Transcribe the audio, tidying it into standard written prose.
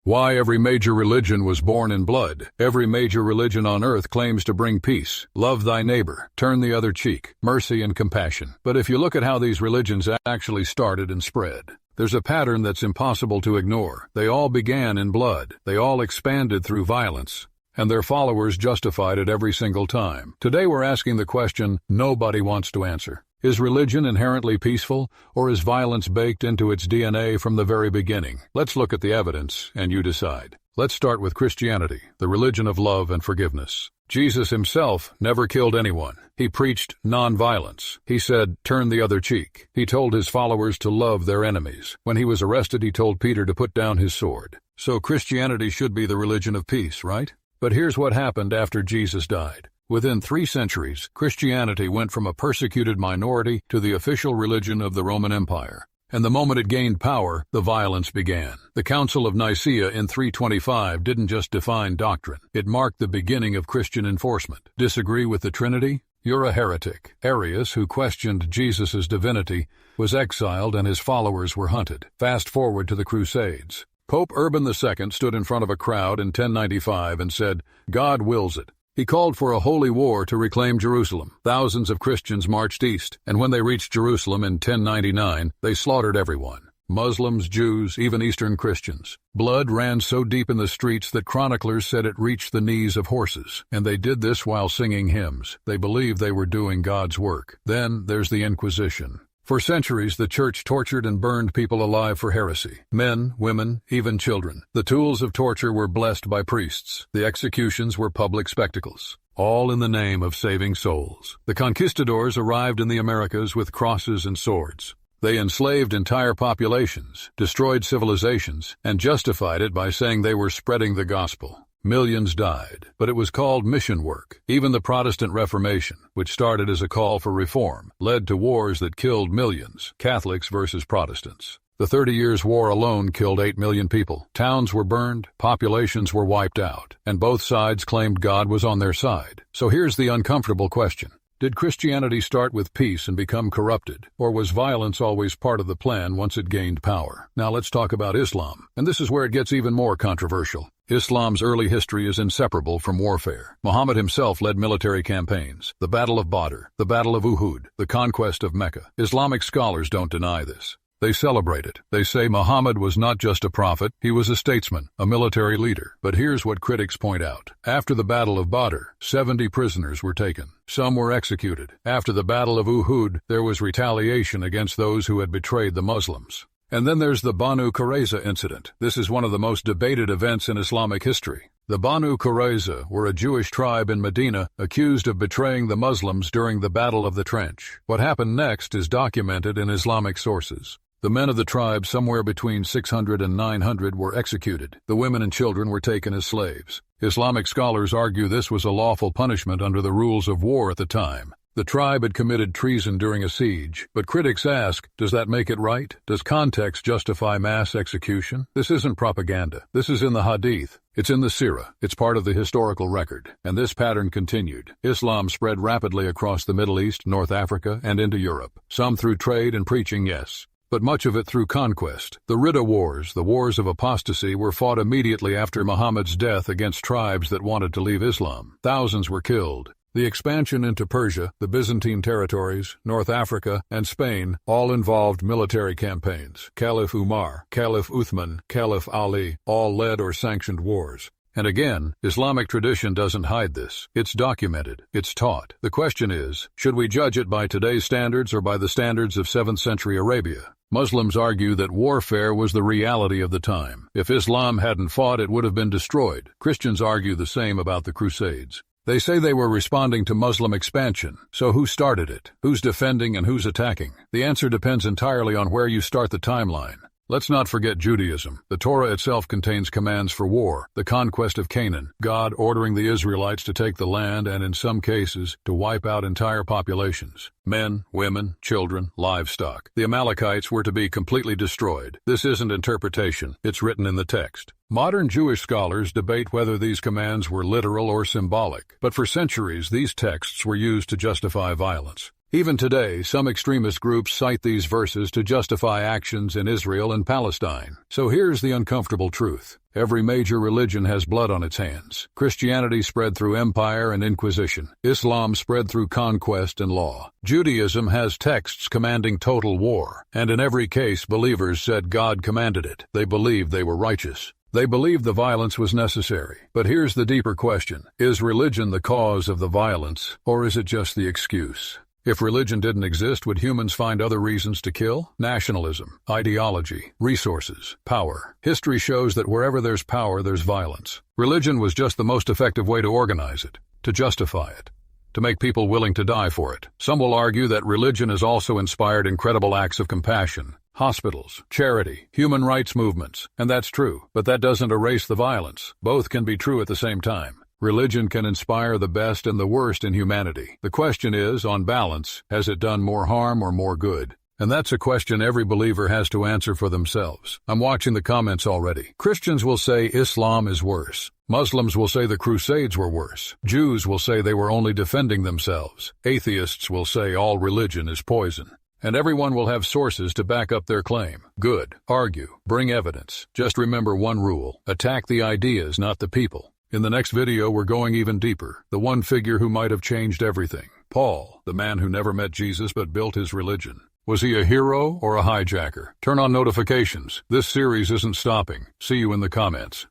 Why every major religion was born in blood. Every major religion on earth claims to bring peace, love thy neighbor, turn the other cheek, mercy and compassion. But if you look at how these religions actually started and spread, there's a pattern that's impossible to ignore. They all began in blood. They all expanded through violence, and their followers justified it every single time. Today we're asking the question nobody wants to answer. Is religion inherently peaceful, or is violence baked into its DNA from the very beginning? Let's look at the evidence, and you decide. Let's start with Christianity, the religion of love and forgiveness. Jesus himself never killed anyone. He preached non-violence. He said, turn the other cheek. He told his followers to love their enemies. When he was arrested, he told Peter to put down his sword. So Christianity should be the religion of peace, right? But here's what happened after Jesus died. Within 3 centuries, Christianity went from a persecuted minority to the official religion of the Roman Empire. And the moment it gained power, the violence began. The Council of Nicaea in 325 didn't just define doctrine. It marked the beginning of Christian enforcement. Disagree with the Trinity? You're a heretic. Arius, who questioned Jesus' divinity, was exiled and his followers were hunted. Fast forward to the Crusades. Pope Urban II stood in front of a crowd in 1095 and said, God wills it. He called for a holy war to reclaim Jerusalem. Thousands of Christians marched east, and when they reached Jerusalem in 1099, they slaughtered everyone. Muslims, Jews, even Eastern Christians. Blood ran so deep in the streets that chroniclers said it reached the knees of horses, and they did this while singing hymns. They believed they were doing God's work. Then there's the Inquisition. For centuries, the church tortured and burned people alive for heresy. Men, women, even children. The tools of torture were blessed by priests. The executions were public spectacles, all in the name of saving souls. The conquistadors arrived in the Americas with crosses and swords. They enslaved entire populations, destroyed civilizations, and justified it by saying they were spreading the gospel. Millions died, but it was called mission work. Even the Protestant Reformation, which started as a call for reform, led to wars that killed millions, Catholics versus Protestants. The 30 Years' War alone killed 8 million people. Towns were burned, populations were wiped out, and both sides claimed God was on their side. So here's the uncomfortable question. Did Christianity start with peace and become corrupted, or was violence always part of the plan once it gained power? Now let's talk about Islam, and this is where it gets even more controversial. Islam's early history is inseparable from warfare. Muhammad himself led military campaigns. The Battle of Badr, the Battle of Uhud, the conquest of Mecca. Islamic scholars don't deny this. They celebrate it. They say Muhammad was not just a prophet, he was a statesman, a military leader. But here's what critics point out. After the Battle of Badr, 70 prisoners were taken. Some were executed. After the Battle of Uhud, there was retaliation against those who had betrayed the Muslims. And then there's the Banu Qurayza incident. This is one of the most debated events in Islamic history. The Banu Qurayza were a Jewish tribe in Medina accused of betraying the Muslims during the Battle of the Trench. What happened next is documented in Islamic sources. The men of the tribe, somewhere between 600 and 900, were executed. The women and children were taken as slaves. Islamic scholars argue this was a lawful punishment under the rules of war at the time. The tribe had committed treason during a siege, but critics ask, does that make it right? Does context justify mass execution? This isn't propaganda. This is in the Hadith. It's in the Sirah. It's part of the historical record. And this pattern continued. Islam spread rapidly across the Middle East, North Africa, and into Europe. Some through trade and preaching, yes, but much of it through conquest. The Ridda Wars, the wars of apostasy, were fought immediately after Muhammad's death against tribes that wanted to leave Islam. Thousands were killed. The expansion into Persia, the Byzantine territories, North Africa, and Spain all involved military campaigns. Caliph Umar, Caliph Uthman, Caliph Ali all led or sanctioned wars. And again, Islamic tradition doesn't hide this. It's documented. It's taught. The question is, should we judge it by today's standards or by the standards of 7th century Arabia? Muslims argue that warfare was the reality of the time. If Islam hadn't fought, it would have been destroyed. Christians argue the same about the Crusades. They say they were responding to Muslim expansion. So who started it? Who's defending and who's attacking? The answer depends entirely on where you start the timeline. Let's not forget Judaism. The Torah itself contains commands for war, the conquest of Canaan, God ordering the Israelites to take the land and, in some cases, to wipe out entire populations. Men, women, children, livestock. The Amalekites were to be completely destroyed. This isn't interpretation. It's written in the text. Modern Jewish scholars debate whether these commands were literal or symbolic, but for centuries these texts were used to justify violence. Even today, some extremist groups cite these verses to justify actions in Israel and Palestine. So here's the uncomfortable truth. Every major religion has blood on its hands. Christianity spread through empire and inquisition. Islam spread through conquest and law. Judaism has texts commanding total war. And in every case, believers said God commanded it. They believed they were righteous. They believed the violence was necessary. But here's the deeper question. Is religion the cause of the violence, or is it just the excuse? If religion didn't exist, would humans find other reasons to kill? Nationalism, ideology, resources, power. History shows that wherever there's power, there's violence. Religion was just the most effective way to organize it, to justify it, to make people willing to die for it. Some will argue that religion has also inspired incredible acts of compassion, hospitals, charity, human rights movements, and that's true, but that doesn't erase the violence. Both can be true at the same time. Religion can inspire the best and the worst in humanity. The question is, on balance, has it done more harm or more good? And that's a question every believer has to answer for themselves. I'm watching the comments already. Christians will say Islam is worse. Muslims will say the Crusades were worse. Jews will say they were only defending themselves. Atheists will say all religion is poison. And everyone will have sources to back up their claim. Good. Argue. Bring evidence. Just remember one rule. Attack the ideas, not the people. In the next video, we're going even deeper. The one figure who might have changed everything. Paul, the man who never met Jesus but built his religion. Was he a hero or a hijacker? Turn on notifications. This series isn't stopping. See you in the comments.